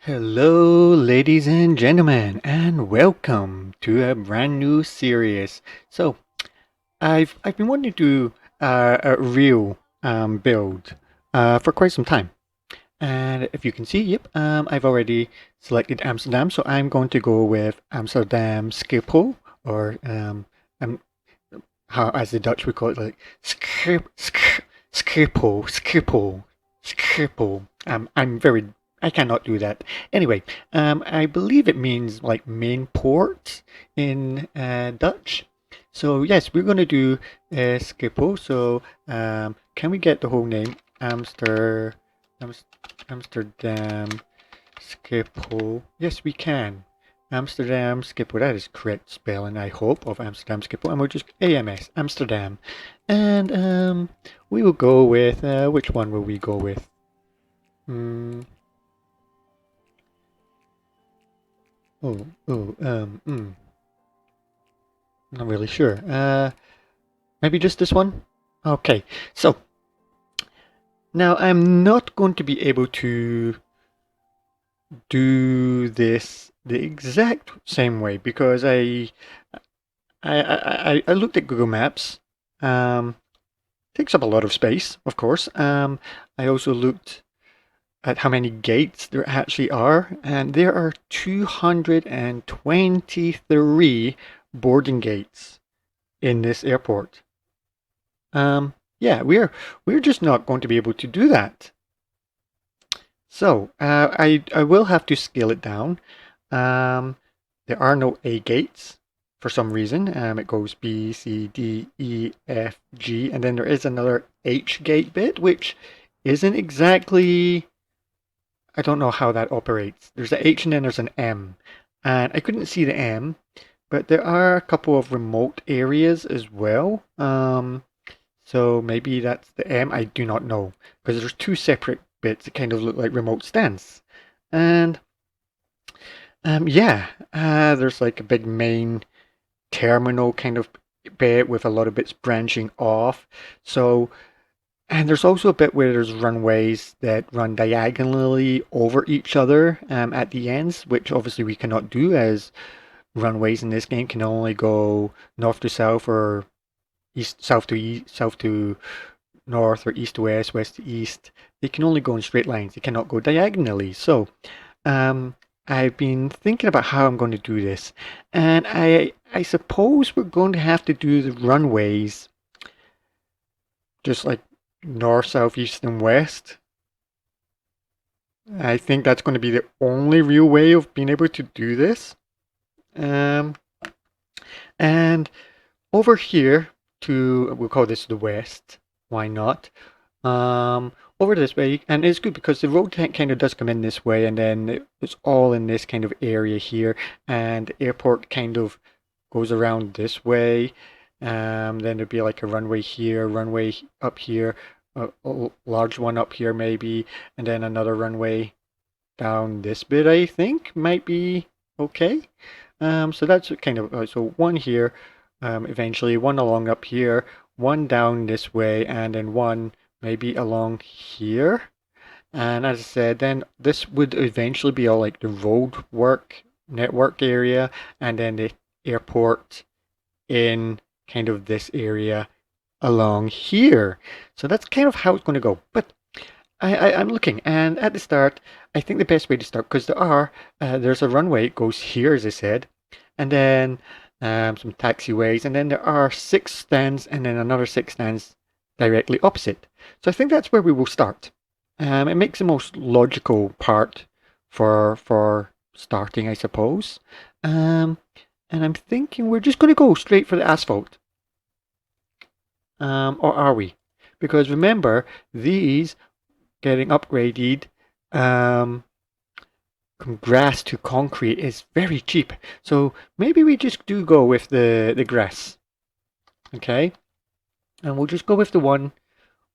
Hello, ladies and gentlemen, and welcome to a brand new series. I've been wanting to do a real build for quite some time, and if you can see, yep, I've already selected Amsterdam, so I'm going to go with Amsterdam Schiphol, or um, how as the Dutch would call it, like Schiphol. I cannot do that. Anyway, I believe it means like main port in Dutch. So yes, we're going to do Schiphol. So can we get the whole name? Amsterdam Schiphol. Yes, we can. Amsterdam Schiphol. That is correct spelling, I hope, of Amsterdam Schiphol. And we'll just AMS Amsterdam, and we will go with which one will we go with? Mm, oh, oh, not really sure. Maybe just this one? Okay, so now I'm not going to be able to do this the exact same way because I looked at Google Maps. Takes up a lot of space, of course. I also looked at how many gates there actually are, and there are 223 boarding gates in this airport. Yeah, we're just not going to be able to do that. So I will have to scale it down. There are no A gates for some reason. It goes B, C, D, E, F, G, and then there is another H gate bit, which isn't exactly. I don't know how that operates. There's a H and then there's an M, and I couldn't see the M, but there are a couple of remote areas as well. So maybe that's the M. I do not know because there's two separate bits that kind of look like remote stands, and yeah, there's like a big main terminal kind of bit with a lot of bits branching off. So, and there's also a bit where there's runways that run diagonally over each other at the ends, which obviously we cannot do as runways in this game can only go north to south or south to east, south to north or east to west, west to east. They can only go in straight lines. They cannot go diagonally. So, um, I've been thinking about how I'm going to do this, and I suppose we're going to have to do the runways just like north, south, east, and west. I think that's going to be the only real way of being able to do this. Um, and over here we'll call this the west. Why not? Over this way, and it's good because the road kind of does come in this way, and then it's all in this kind of area here, and the airport kind of goes around this way. Then there'd be like a runway here, runway up here, a large one up here maybe, and then another runway down this bit. I think might be okay. So that's kind of so one here, eventually one along up here, one down this way, and then one maybe along here. And as I said, then this would eventually be all like the road work network area, and then the airport in kind of this area along here. So that's kind of how it's going to go. But I'm looking, and at the start, I think the best way to start, because there's a runway, it goes here, as I said, and then some taxiways, and then there are 6 stands, and then another 6 stands directly opposite. So I think that's where we will start. It makes the most logical part for starting, I suppose. And I'm thinking we're just going to go straight for the asphalt. Or are we? Because remember, these getting upgraded from grass to concrete is very cheap. So maybe we just do go with the grass. Okay? And we'll just go with the one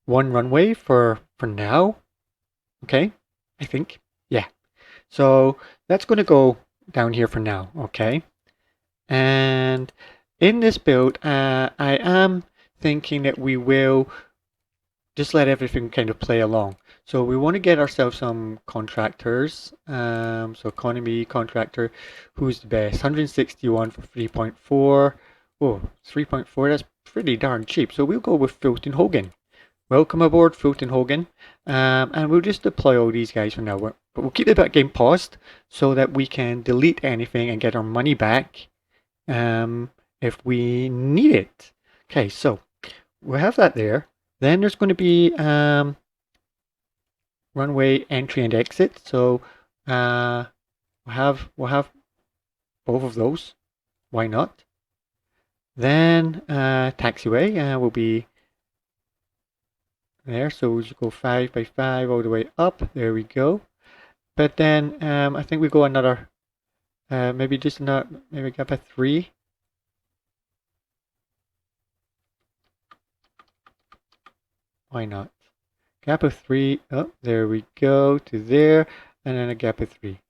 runway for now. Okay? I think. Yeah. So that's going to go down here for now. Okay? And in this build, I am thinking that we will just let everything kind of play along. So we want to get ourselves some contractors. So economy contractor, who's the best? 161 for 3.4. Oh, 3.4, that's pretty darn cheap. So we'll go with Fulton Hogan. Welcome aboard, Fulton Hogan. And we'll just deploy all these guys for now. But we'll keep the back game paused so that we can delete anything and get our money back if we need it. Okay, so we'll have that there. Then there's going to be runway entry and exit. So we'll have both of those. Why not? Then taxiway will be there. So we'll just go 5 by 5 all the way up. There we go. But then I think we go another, maybe just another, maybe gap a 3. Why not? Gap of 3. Oh, there we go to there, and then a gap of 3.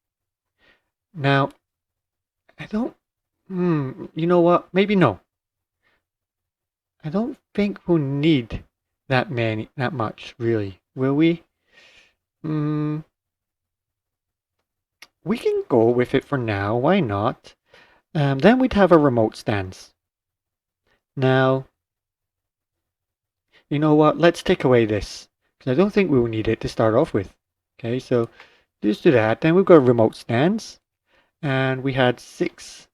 Now, I don't. You know what? Maybe no. I don't think we'll need that much, really. Will we? We can go with it for now. Why not? Then we'd have a remote stance. Now, you know what? Let's take away this, because I don't think we'll need it to start off with. Okay, so just do that. Then we've got a remote stance, and we had 6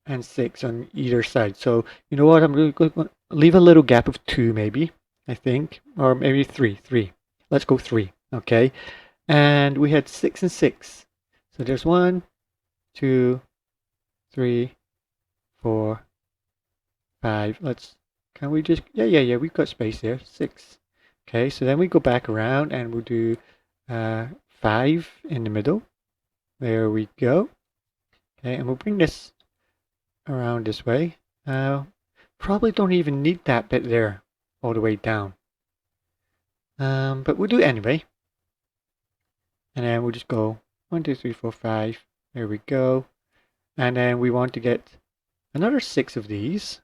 and 6 on either side. So you know what? I'm going to leave a little gap of 2, maybe. I think, or maybe 3. 3. Let's go 3. Okay, and we had 6 and 6. So there's 1, 2, 3, 4, 5. Can we just, yeah, we've got space there, 6. Okay, so then we go back around and we'll do 5 in the middle. There we go. Okay, and we'll bring this around this way. Probably don't even need that bit there all the way down. But we'll do it anyway. And then we'll just go 1, 2, 3, 4, 5. There we go. And then we want to get another 6 of these.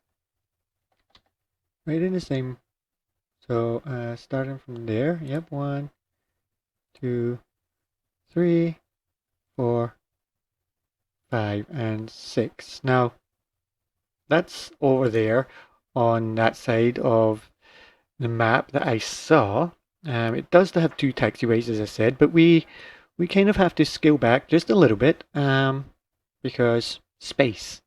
Right in the same. So starting from there. Yep, 1, 2, 3, 4, 5, and 6. Now, that's over there on that side of the map that I saw. It does have 2 taxiways, as I said, but we kind of have to scale back just a little bit because space,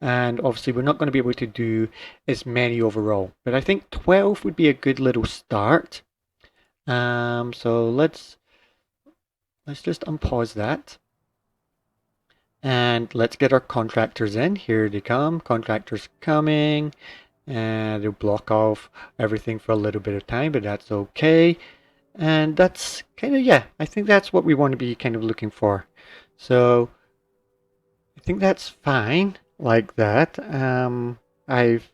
and obviously we're not going to be able to do as many overall. But I think 12 would be a good little start. So let's just unpause that. And let's get our contractors in. Here they come. Contractors coming. And they'll block off everything for a little bit of time, but that's okay. And that's kind of, yeah, I think that's what we want to be kind of looking for. So I think that's fine like that. I've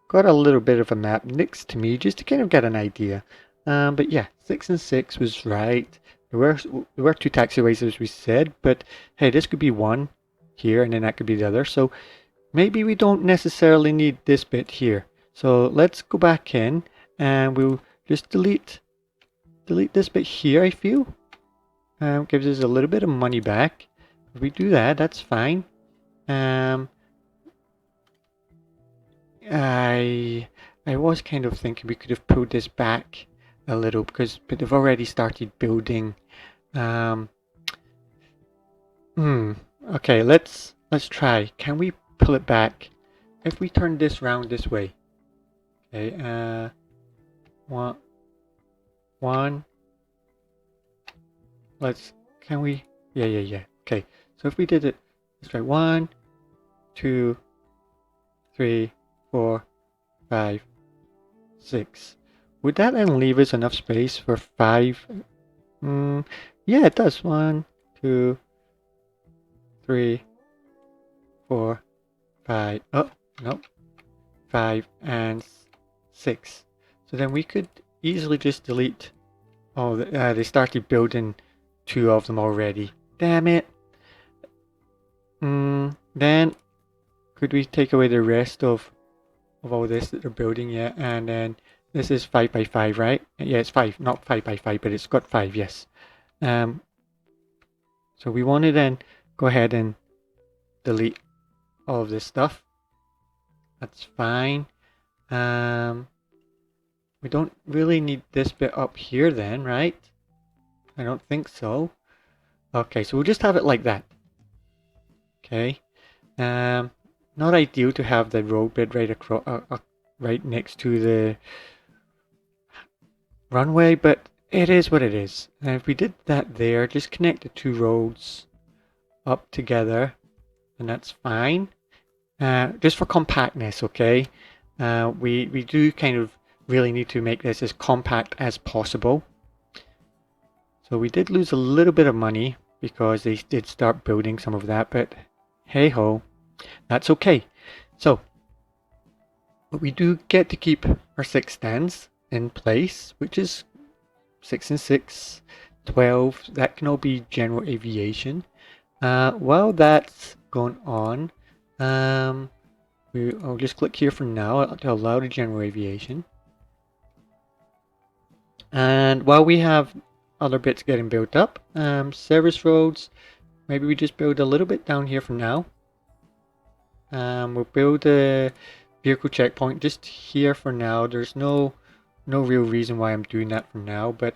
got a little bit of a map next to me just to kind of get an idea. But yeah, 6 and 6 was right. There were 2 taxiways as we said, but hey, this could be one here and then that could be the other. So maybe we don't necessarily need this bit here. So let's go back in and we'll just delete this bit here, I feel. Gives us a little bit of money back. If we do that, that's fine. I was kind of thinking we could have pulled this back a little but they've already started building. Okay, let's try. Can we pull it back? If we turn this round this way. Okay, one. Can we? Yeah. Okay, so if we did it, let's try 1, 2, 3, 4, 5, 6. Would that then leave us enough space for 5? Yeah, it does. 1, 2, 3, 4, 5. Oh, no. 5 and 6. So then we could easily just delete. Oh, they started building 2 of them already. Damn it. Then could we take away the rest of all this that they're building yet, and then This is 5 by 5, right? Yeah, it's 5, not 5 by 5, but it's got 5, yes. So we want to then go ahead and delete all of this stuff. That's fine. We don't really need this bit up here then, right? I don't think so. Okay, so we'll just have it like that. Okay. Not ideal to have the road bit right across, right next to the runway, but it is what it is. And if we did that there, just connect the two roads up together, and that's fine. Just for compactness, okay? We do kind of really need to make this as compact as possible. So we did lose a little bit of money because they did start building some of that, but hey ho, that's okay. So, but we do get to keep our 6 stands in place, which is 6 and 6, 12. That can all be general aviation. While that's going on, I'll just click here for now to allow the general aviation. And while we have other bits getting built up, service roads, maybe we just build a little bit down here for now. We'll build a vehicle checkpoint just here for now. There's no real reason why I'm doing that for now, but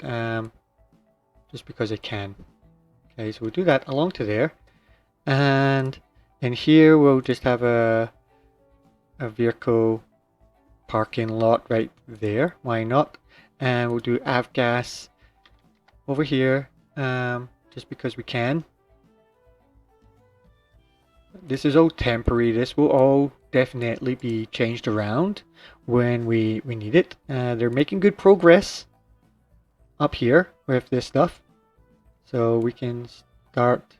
just because I can. Okay, so we'll do that along to there. And in here we'll just have a vehicle parking lot right there. Why not? And we'll do avgas over here, just because we can. This is all temporary. This will all definitely be changed around when we need it. They're making good progress up here with this stuff, so we can start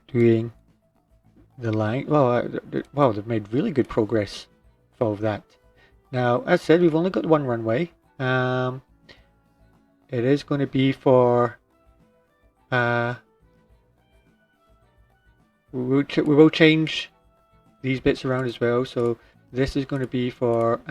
doing the line. Well, wow, they've made really good progress with all of that. Now, as said, we've only got one runway. It is going to be for we will change these bits around as well. So this is going to be for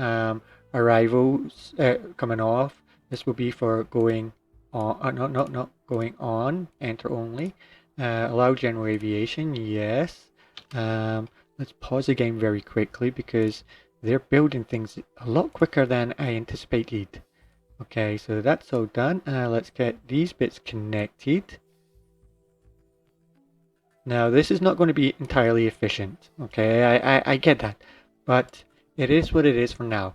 arrivals coming off. This will be for going on, not going on, enter only. Allow general aviation, yes. Let's pause the game very quickly because they're building things a lot quicker than I anticipated. Okay, so that's all done. Let's get these bits connected. Now, this is not going to be entirely efficient, okay? I get that, but it is what it is for now.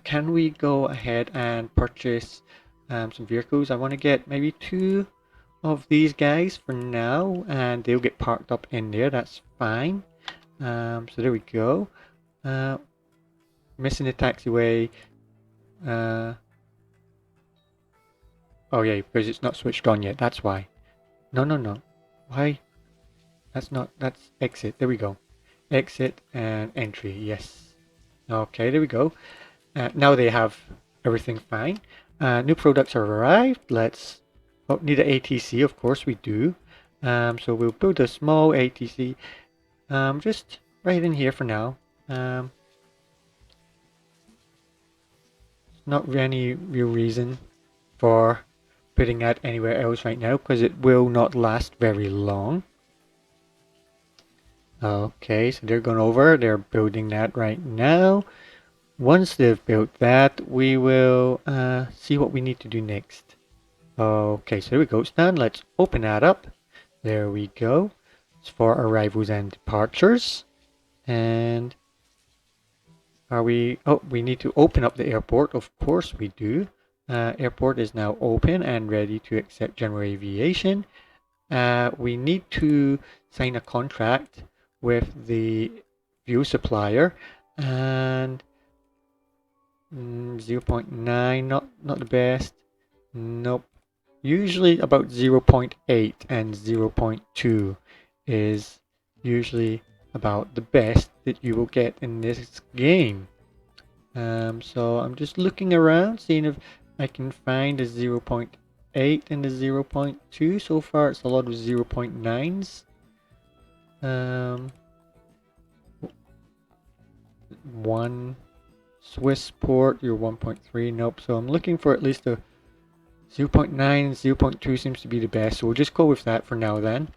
Can we go ahead and purchase some vehicles? I want to get maybe 2 of these guys for now, and they'll get parked up in there. That's fine. So there we go. Missing the taxiway. Oh yeah, because it's not switched on yet. That's why. No. Why? That's exit. There we go. Exit and entry. Yes. Okay, there we go. Now they have everything fine. New products have arrived. Let's need an ATC. Of course we do. So we'll build a small ATC. Just right in here for now. Not any real reason for putting that anywhere else right now because it will not last very long. Okay, so they're going over, they're building that right now. Once they've built that, we will see what we need to do next. Okay, so there we go, it's done. Let's open that up. There we go. It's for arrivals and departures. And we need to open up the airport. Of course we do. Airport is now open and ready to accept general aviation. We need to sign a contract with the fuel supplier, and 0.9, not the best. Nope. Usually about 0.8 and 0.2 is usually about the best that you will get in this game. So I'm just looking around, seeing if I can find a 0.8 and a 0.2. So far it's a lot of 0.9s. 1 Swiss port, you're 1.3. Nope. So I'm looking for at least a 0.9, 0.2 seems to be the best. So we'll just go with that for now then.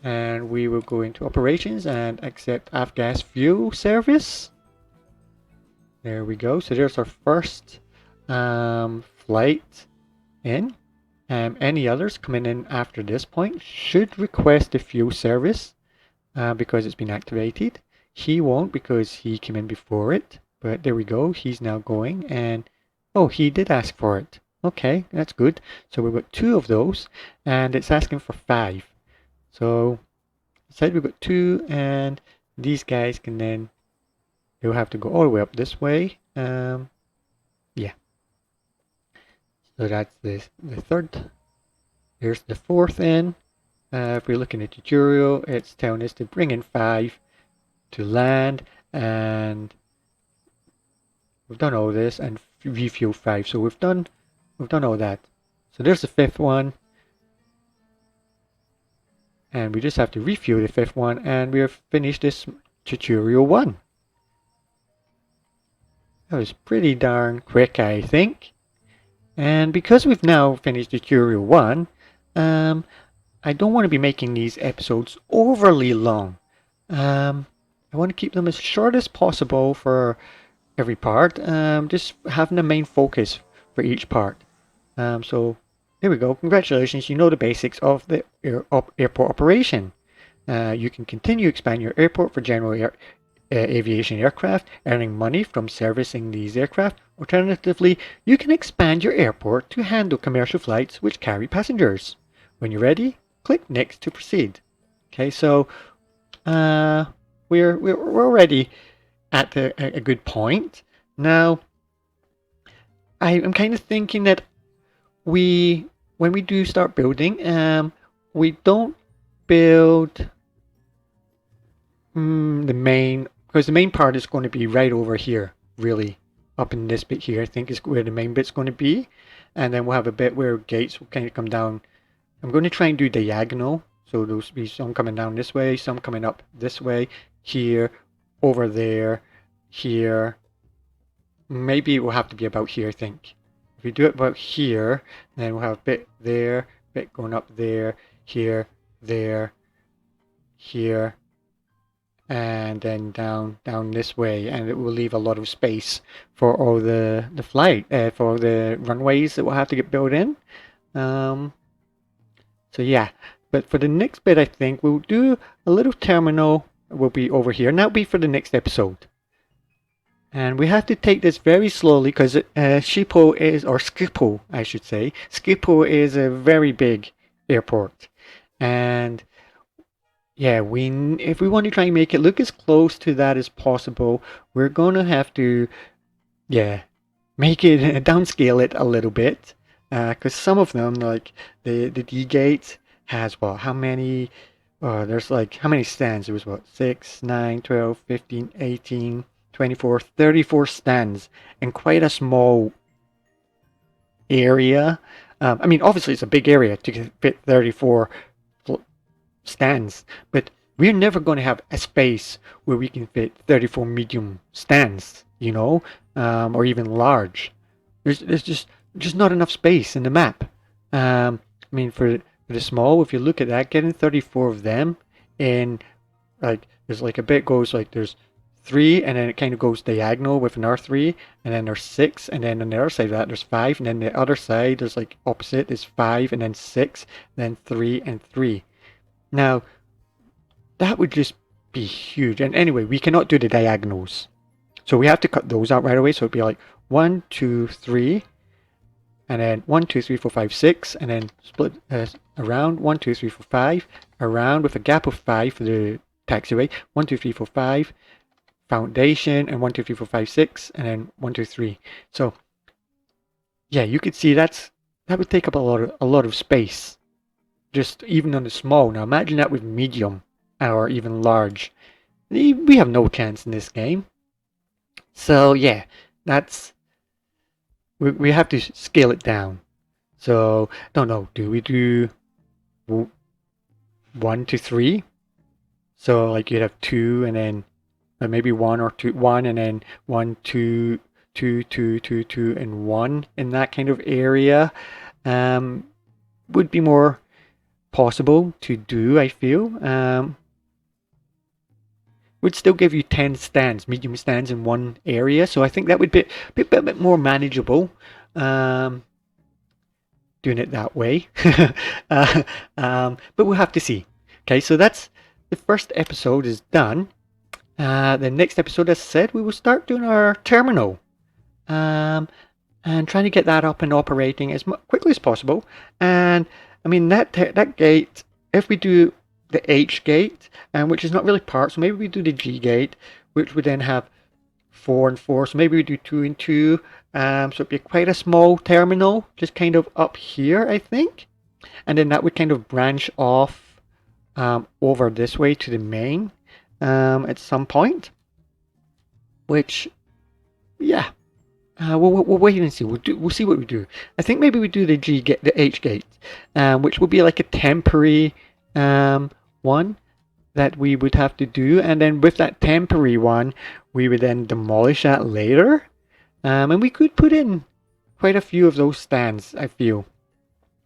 And we will go into operations and accept avgas fuel service. There we go. So there's our first flight in. Any others coming in after this point should request a fuel service because it's been activated. He won't because he came in before it. But there we go. He's now going and oh, he did ask for it. Okay, that's good. So we've got 2 of those and it's asking for 5. So said we've got 2 and these guys can then they'll have to go all the way up this way. Yeah. So that's the third. Here's the 4th in. If we're looking at the tutorial, it's telling us to bring in 5 to land, and we've done all this and refuel 5. So we've done all that. So there's the 5th one, and we just have to refuel the 5th one, and we have finished this tutorial 1. That was pretty darn quick, I think. And because we've now finished tutorial 1, I don't want to be making these episodes overly long. I want to keep them as short as possible for every part, just having the main focus for each part. So there we go. Congratulations, you know the basics of the airport operation. You can continue expand your airport for general aviation aircraft, earning money from servicing these aircraft. Alternatively, you can expand your airport to handle commercial flights which carry passengers. When you're ready, click next to proceed. Okay, so we're already at a good point. Now, I'm kind of thinking that when we do start building, we don't build the main, because the main part is going to be right over here, really, up in this bit here. I think is where the main bit's going to be, and then we'll have a bit where gates will kind of come down. I'm going to try and do diagonal, so there'll be some coming down this way, some coming up this way, here, over there, here. Maybe it will have to be about here, I think. If we do it about here, then we'll have a bit there, bit going up there, here, there, here, and then down this way, and it will leave a lot of space for all the flight, for the runways that will have to get built in. So yeah, but for the next bit, I think we'll do a little terminal. Will be over here, and that'll be for the next episode. And we have to take this very slowly because Schiphol is, or Schiphol, I should say, Schiphol is a very big airport, and yeah, if we want to try and make it look as close to that as possible, we're gonna have to, yeah, make it downscale it a little bit, because some of them, like the D gate, has what? How many? There's like how many stands? It was what? 6, 9, 12, 15, 18, 24, 34 stands, and quite a small area. I mean, obviously it's a big area to fit 34 stands, but we're never going to have a space where we can fit 34 medium stands, you know, or even large. There's just not enough space in the map. I mean, for the small, if you look at that, getting 34 of them in, like, there's like a bit goes like there's 3, and then it kind of goes diagonal with an R3, and then there's 6, and then on the other side of that there's 5, and then the other side there's like opposite is 5, and then 6, then 3 and 3. Now, that would just be huge. And anyway, we cannot do the diagonals. So we have to cut those out right away. So it'd be like 1, 2, 3, and then 1, 2, 3, 4, 5, 6, and then split around 1, 2, 3, 4, 5, around with a gap of 5 for the taxiway. 1, 2, 3, 4, 5, foundation, and 1, 2, 3, 4, 5, 6, and then 1, 2, 3. So yeah, you could see that would take up a lot of space. Just even on the small. Now imagine that with medium or even large. We have no chance in this game. So yeah, we have to scale it down. So don't know. Do we do 1 to 3? So like you'd have 2 and then maybe one or two, one and then one, two, two, two, two, two, and one in that kind of area would be more possible to do, I feel. Would still give you 10 stands, medium stands in one area. So I think that would be a bit more manageable. Doing it that way. But we'll have to see. Okay, so that's the first episode is done. The next episode, as I said, we will start doing our terminal. And trying to get that up and operating as quickly as possible. And I mean, that gate, if we do the H gate, which is not really part, so maybe we do the G gate, which would then have 4 and 4, so maybe we do 2 and 2, so it'd be quite a small terminal, just kind of up here, I think, and then that would kind of branch off over this way to the main at some point, which, yeah, we'll wait and see. We'll see what we do. I think maybe we do the H gate, which will be like a temporary one that we would have to do, and then with that temporary one we would then demolish that later, and we could put in quite a few of those stands, I feel.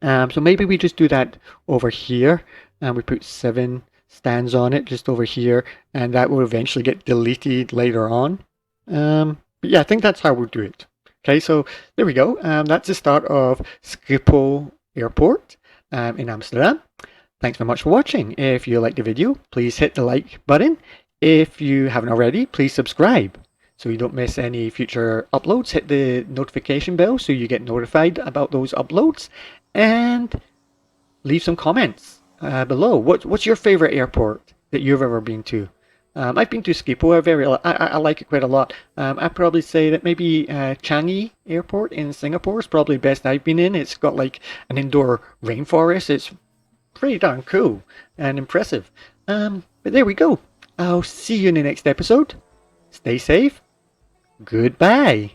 So maybe we just do that over here, and we put 7 stands on it just over here, and that will eventually get deleted later on. But yeah, I think that's how we'll do it. Okay, so there we go. That's the start of Schiphol Airport in Amsterdam. Thanks very much for watching. If you liked the video, please hit the like button. If you haven't already, please subscribe so you don't miss any future uploads. Hit the notification bell so you get notified about those uploads. And leave some comments below. What's your favorite airport that you've ever been to? I've been to Schiphol. I like it quite a lot. I'd probably say that maybe Changi Airport in Singapore is probably the best I've been in. It's got like an indoor rainforest. It's pretty darn cool and impressive. But there we go. I'll see you in the next episode. Stay safe. Goodbye.